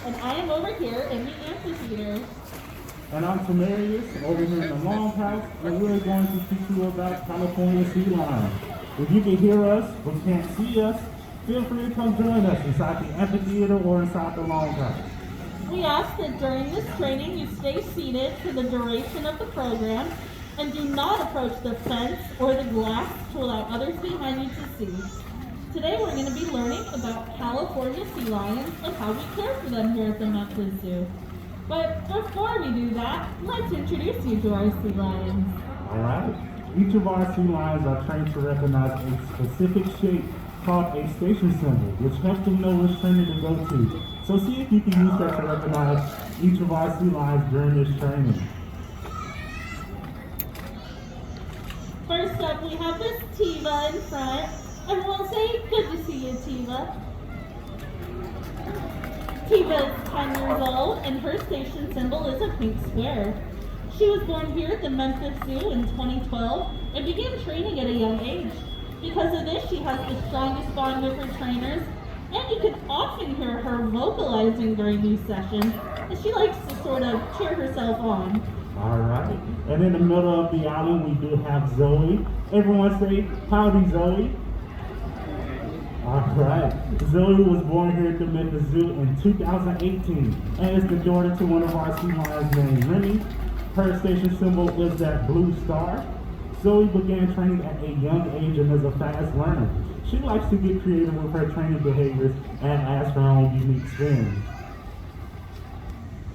And I am over here in the amphitheater. And I'm Tamarius, over here in the Longhouse, and we're going to teach you about California sea lions. If you can hear us but can't see us, feel free to come join us inside the amphitheater or inside the Longhouse. We ask that during this training you stay seated for the duration of the program and do not approach the fence or the glass to allow others behind you to see. Today we're going to be learning about California sea lions and how we care for them here at the Memphis Zoo. But before we do that, let's introduce you to our sea lions. Alright, each of our sea lions are trained to recognize a specific shape called a station symbol, which helps them know which trainer to go to. So see if you can use that to recognize each of our sea lions during this training. First up, we have Miss Teva in front. Everyone say, good to see you, Teva. Teva is 10 years old, and her station symbol is a pink square. She was born here at the Memphis Zoo in 2012 and began training at a young age. Because of this, she has the strongest bond with her trainers, and you can often hear her vocalizing during these sessions, and she likes to sort of cheer herself on. Alright, and in the middle of the island we do have Zoe. Everyone say, howdy Zoe. Alright, Zoe was born here at the Memphis Zoo in 2018 and is the daughter to one of our sea lions named Remy. Her station symbol is that blue star. Zoe began training at a young age and is a fast learner. She likes to get creative with her training behaviors and adds her own unique spin.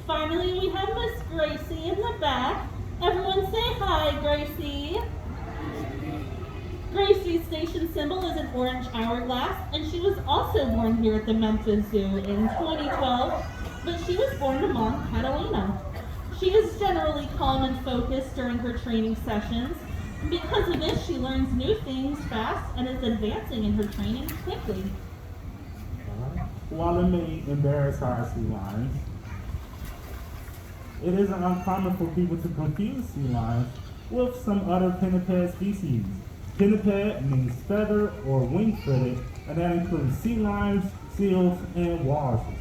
Finally, we have Miss Gracie in the back. Everyone say hi, Gracie. Gracie's station symbol is an orange hourglass, and she was also born here at the Memphis Zoo in 2012, but she was born to Mom Catalina. She is generally calm and focused during her training sessions. Because of this, she learns new things fast and is advancing in her training quickly. While it may embarrass our sea lions, it isn't uncommon for people to confuse sea lions with some other pinniped species. Pinniped means feather or wing-footed, and that includes sea lions, seals, and walruses.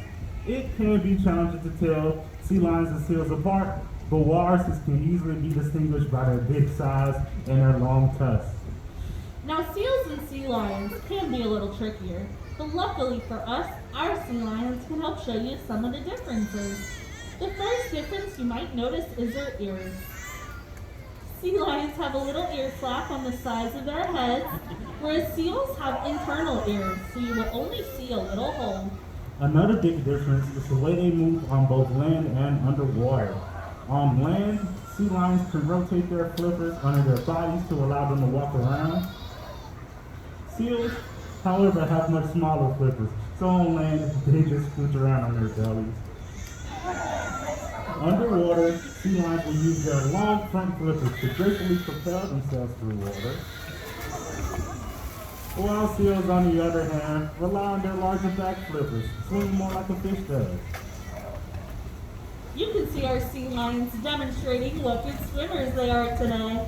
It can be challenging to tell sea lions and seals apart, but walruses can easily be distinguished by their big size and their long tusks. Now, seals and sea lions can be a little trickier, but luckily for us, our sea lions can help show you some of the differences. The first difference you might notice is their ears. Sea lions have a little ear flap on the sides of their heads, whereas seals have internal ears, so you will only see a little hole. Another big difference is the way they move on both land and underwater. On land, sea lions can rotate their flippers under their bodies to allow them to walk around. Seals, however, have much smaller flippers, so on land, they just scooch around on their bellies. Underwater, sea lions will use their long front flippers to gracefully propel themselves through water, while seals, on the other hand, rely on their larger back flippers, swimming more like a fish does. You can see our sea lions demonstrating what good swimmers they are today.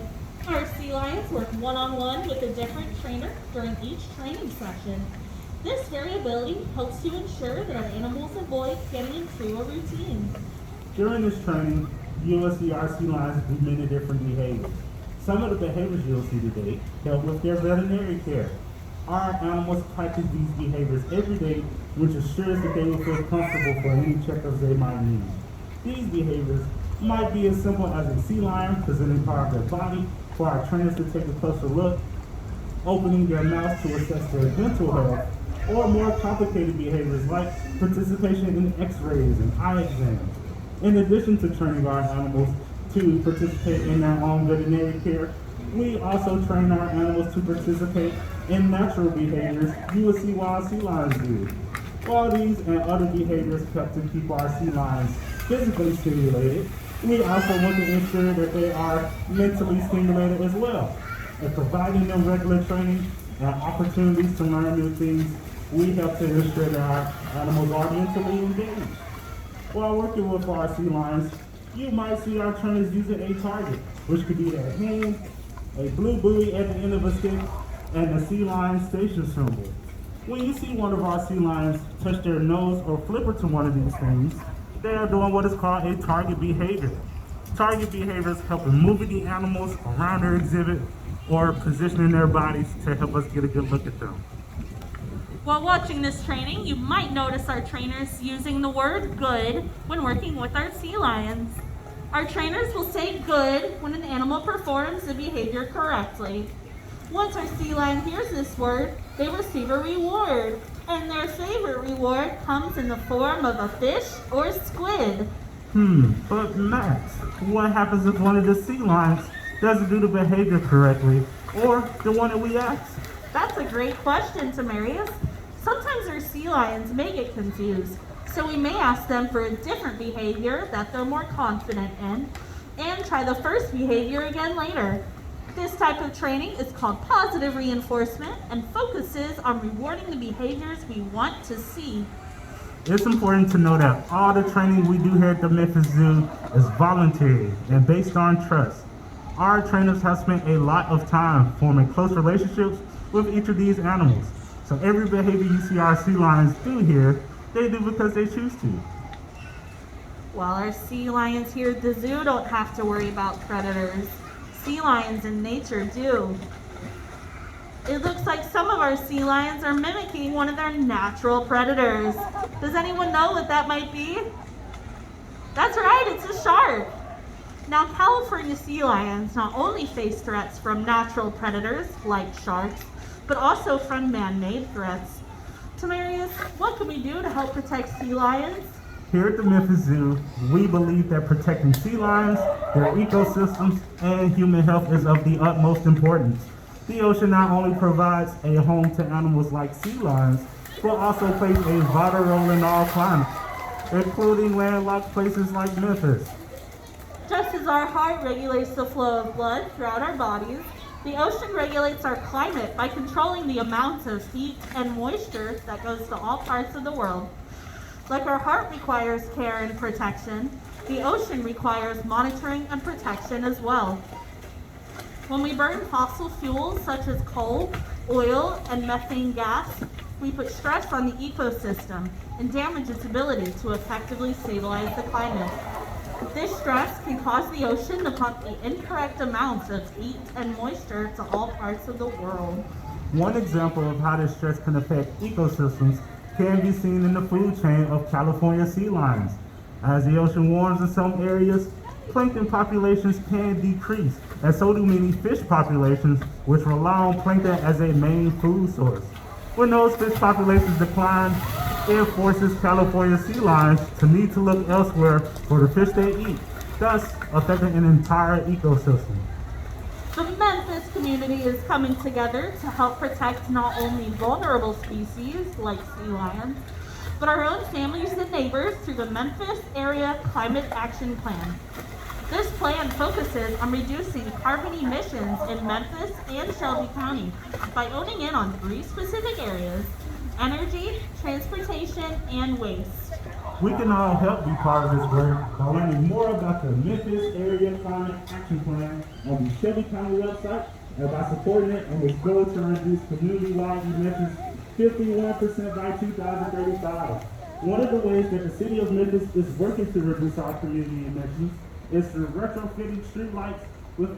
Our sea lions work one-on-one with a different trainer during each training session. This variability helps to ensure that our animals avoid getting into a routine. During this training, you will see our sea lions do many different behaviors. Some of the behaviors you'll see today help with their veterinary care. Our animals practice these behaviors every day, which assures that they will feel comfortable for any checkups they might need. These behaviors might be as simple as a sea lion presenting part of their body for our trainers to take a closer look, opening their mouths to assess their dental health, or more complicated behaviors like participation in x-rays and eye exams. In addition to training our animals to participate in their own veterinary care, we also train our animals to participate in natural behaviors you will see wild sea lions do. While these and other behaviors help to keep our sea lions physically stimulated, we also want to ensure that they are mentally stimulated as well. And providing them regular training and opportunities to learn new things, we help to ensure that our animals are mentally engaged. While working with our sea lions, you might see our trainers using a target, which could be their hand, a blue buoy at the end of a stick, and the sea lion station symbol. When you see one of our sea lions touch their nose or flipper to one of these things, they are doing what is called a target behavior. Target behaviors help in moving the animals around their exhibit or positioning their bodies to help us get a good look at them. While watching this training, you might notice our trainers using the word good when working with our sea lions. Our trainers will say good when an animal performs the behavior correctly. Once our sea lion hears this word, they receive a reward, and their favorite reward comes in the form of a fish or squid. But Max, what happens if one of the sea lions doesn't do the behavior correctly, or the one that we asked? That's a great question, Tamarius. Sometimes our sea lions may get confused, so we may ask them for a different behavior that they're more confident in, and try the first behavior again later. This type of training is called positive reinforcement and focuses on rewarding the behaviors we want to see. It's important to know that all the training we do here at the Memphis Zoo is voluntary and based on trust. Our trainers have spent a lot of time forming close relationships with each of these animals. So every behavior you see our sea lions do here, they do because they choose to. While our sea lions here at the zoo don't have to worry about predators, sea lions in nature do. It looks like some of our sea lions are mimicking one of their natural predators. Does anyone know what that might be? That's right, it's a shark. Now, California sea lions not only face threats from natural predators like sharks, but also from man-made threats. Tamarius, what can we do to help protect sea lions? Here at the Memphis Zoo, we believe that protecting sea lions, their ecosystems, and human health is of the utmost importance. The ocean not only provides a home to animals like sea lions, but also plays a vital role in all climates, including landlocked places like Memphis. Just as our heart regulates the flow of blood throughout our bodies, the ocean regulates our climate by controlling the amount of heat and moisture that goes to all parts of the world. Like our heart requires care and protection, the ocean requires monitoring and protection as well. When we burn fossil fuels such as coal, oil, and methane gas, we put stress on the ecosystem and damage its ability to effectively stabilize the climate. This stress can cause the ocean to pump the incorrect amounts of heat and moisture to all parts of the world. One example of how this stress can affect ecosystems can be seen in the food chain of California sea lions. As the ocean warms in some areas, plankton populations can decrease, and so do many fish populations, which rely on plankton as a main food source. When those fish populations decline, it forces California sea lions to need to look elsewhere for the fish they eat, thus affecting an entire ecosystem. The Memphis community is coming together to help protect not only vulnerable species like sea lions, but our own families and neighbors through the Memphis Area Climate Action Plan. This plan focuses on reducing carbon emissions in Memphis and Shelby County by owning in on 3 specific areas: energy, transportation, and waste. We can all help be part of this work by learning more about the Memphis Area Climate Action Plan on the Shelby County website and by supporting it on its goal to reduce community-wide emissions 51% by 2035. One of the ways that the city of Memphis is working to reduce our community emissions is through retrofitting streetlights with